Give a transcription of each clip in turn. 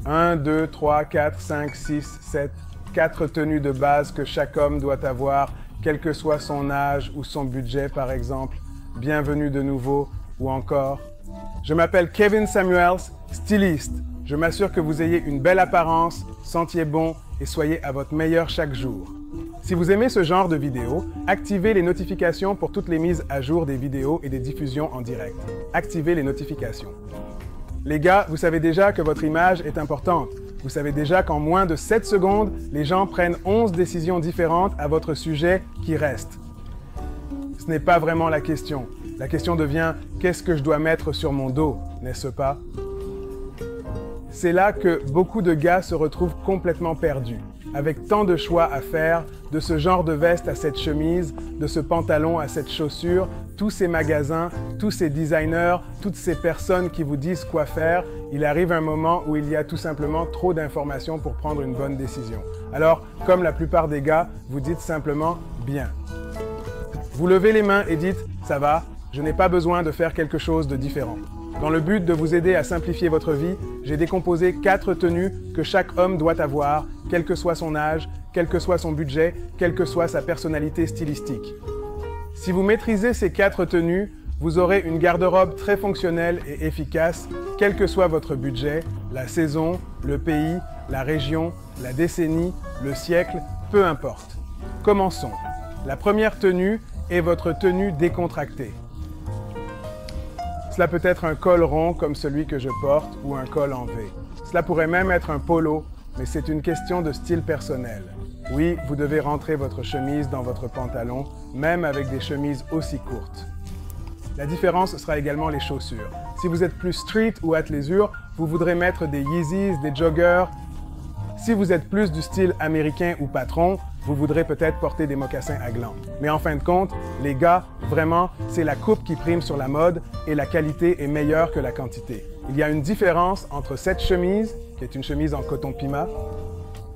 1, 2, 3, 4, 5, 6, 7, 4 tenues de base que chaque homme doit avoir, quel que soit son âge ou son budget par exemple. Bienvenue de nouveau ou encore. Je m'appelle Kevin Samuels, styliste. Je m'assure que vous ayez une belle apparence, sentiez bon et soyez à votre meilleur chaque jour. Si vous aimez ce genre de vidéos, activez les notifications pour toutes les mises à jour des vidéos et des diffusions en direct. Activez les notifications. Les gars, vous savez déjà que votre image est importante. Vous savez déjà qu'en moins de 7 secondes, les gens prennent 11 décisions différentes à votre sujet qui restent. Ce n'est pas vraiment la question. La question devient « qu'est-ce que je dois mettre sur mon dos ?» n'est-ce pas? C'est là que beaucoup de gars se retrouvent complètement perdus, avec tant de choix à faire, de ce genre de veste à cette chemise, de ce pantalon à cette chaussure, tous ces magasins, tous ces designers, toutes ces personnes qui vous disent quoi faire, il arrive un moment où il y a tout simplement trop d'informations pour prendre une bonne décision. Alors, comme la plupart des gars, vous dites simplement « bien ». Vous levez les mains et dites « ça va, je n'ai pas besoin de faire quelque chose de différent ». Dans le but de vous aider à simplifier votre vie, j'ai décomposé 4 tenues que chaque homme doit avoir, quel que soit son âge, quel que soit son budget, quelle que soit sa personnalité stylistique. Si vous maîtrisez ces 4 tenues, vous aurez une garde-robe très fonctionnelle et efficace, quel que soit votre budget, la saison, le pays, la région, la décennie, le siècle, peu importe. Commençons. La première tenue est votre tenue décontractée. Cela peut être un col rond comme celui que je porte ou un col en V. Cela pourrait même être un polo, mais c'est une question de style personnel. Oui, vous devez rentrer votre chemise dans votre pantalon, même avec des chemises aussi courtes. La différence sera également les chaussures. Si vous êtes plus street ou athléisure, vous voudrez mettre des Yeezys, des joggers. Si vous êtes plus du style américain ou patron, vous voudrez peut-être porter des mocassins à glands. Mais en fin de compte, les gars, vraiment, c'est la coupe qui prime sur la mode et la qualité est meilleure que la quantité. Il y a une différence entre cette chemise, qui est une chemise en coton pima,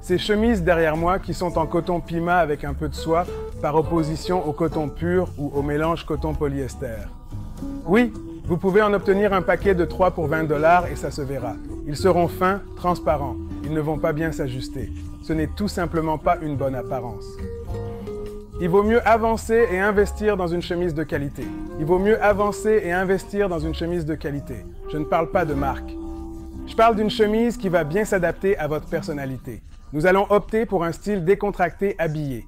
ces chemises derrière moi qui sont en coton pima avec un peu de soie, par opposition au coton pur ou au mélange coton-polyester. Oui, vous pouvez en obtenir un paquet de 3 pour 20 $ et ça se verra. Ils seront fins, transparents. Ils ne vont pas bien s'ajuster. Ce n'est tout simplement pas une bonne apparence. Il vaut mieux avancer et investir dans une chemise de qualité. Il vaut mieux avancer et investir dans une chemise de qualité. Je ne parle pas de marque. Je parle d'une chemise qui va bien s'adapter à votre personnalité. Nous allons opter pour un style décontracté habillé.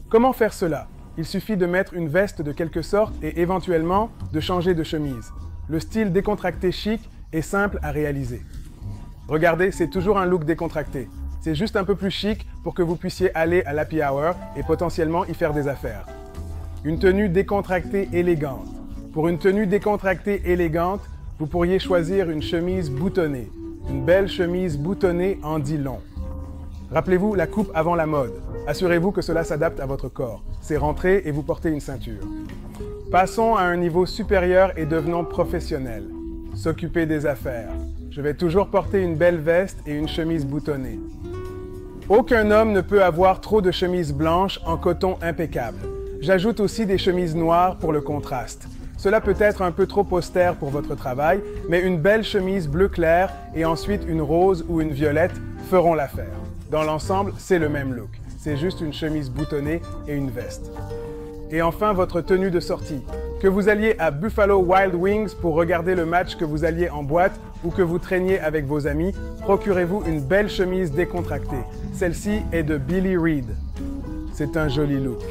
Comment faire cela? Il suffit de mettre une veste de quelque sorte et éventuellement de changer de chemise. Le style décontracté chic est simple à réaliser. Regardez, c'est toujours un look décontracté. C'est juste un peu plus chic pour que vous puissiez aller à l'happy hour et potentiellement y faire des affaires. Une tenue décontractée élégante. Pour une tenue décontractée élégante, vous pourriez choisir une chemise boutonnée. Une belle chemise boutonnée en dit long. Rappelez-vous la coupe avant la mode. Assurez-vous que cela s'adapte à votre corps. C'est rentré et vous portez une ceinture. Passons à un niveau supérieur et devenons professionnels. S'occuper des affaires. Je vais toujours porter une belle veste et une chemise boutonnée. Aucun homme ne peut avoir trop de chemises blanches en coton impeccable. J'ajoute aussi des chemises noires pour le contraste. Cela peut être un peu trop austère pour votre travail, mais une belle chemise bleu clair et ensuite une rose ou une violette feront l'affaire. Dans l'ensemble, c'est le même look. C'est juste une chemise boutonnée et une veste. Et enfin, votre tenue de sortie. Que vous alliez à Buffalo Wild Wings pour regarder le match, que vous alliez en boîte ou que vous traîniez avec vos amis, procurez-vous une belle chemise décontractée. Celle-ci est de Billy Reid. C'est un joli look.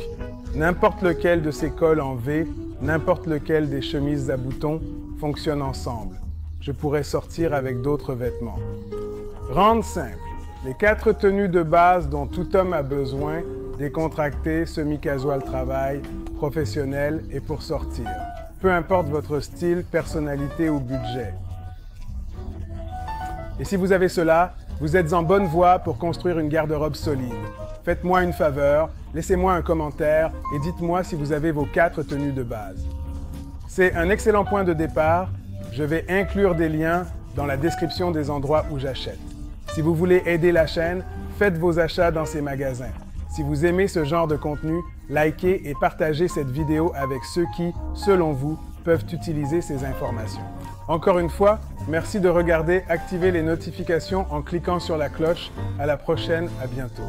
N'importe lequel de ces cols en V, n'importe lequel des chemises à boutons fonctionne ensemble. Je pourrais sortir avec d'autres vêtements. Rendre simple. Les 4 tenues de base dont tout homme a besoin, décontractées, semi-casual travail, professionnel et pour sortir. Peu importe votre style, personnalité ou budget. Et si vous avez cela, vous êtes en bonne voie pour construire une garde-robe solide. Faites-moi une faveur, laissez-moi un commentaire et dites-moi si vous avez vos 4 tenues de base. C'est un excellent point de départ. Je vais inclure des liens dans la description des endroits où j'achète. Si vous voulez aider la chaîne, faites vos achats dans ces magasins. Si vous aimez ce genre de contenu, likez et partagez cette vidéo avec ceux qui, selon vous, peuvent utiliser ces informations. Encore une fois, merci de regarder, activez les notifications en cliquant sur la cloche. À la prochaine, à bientôt.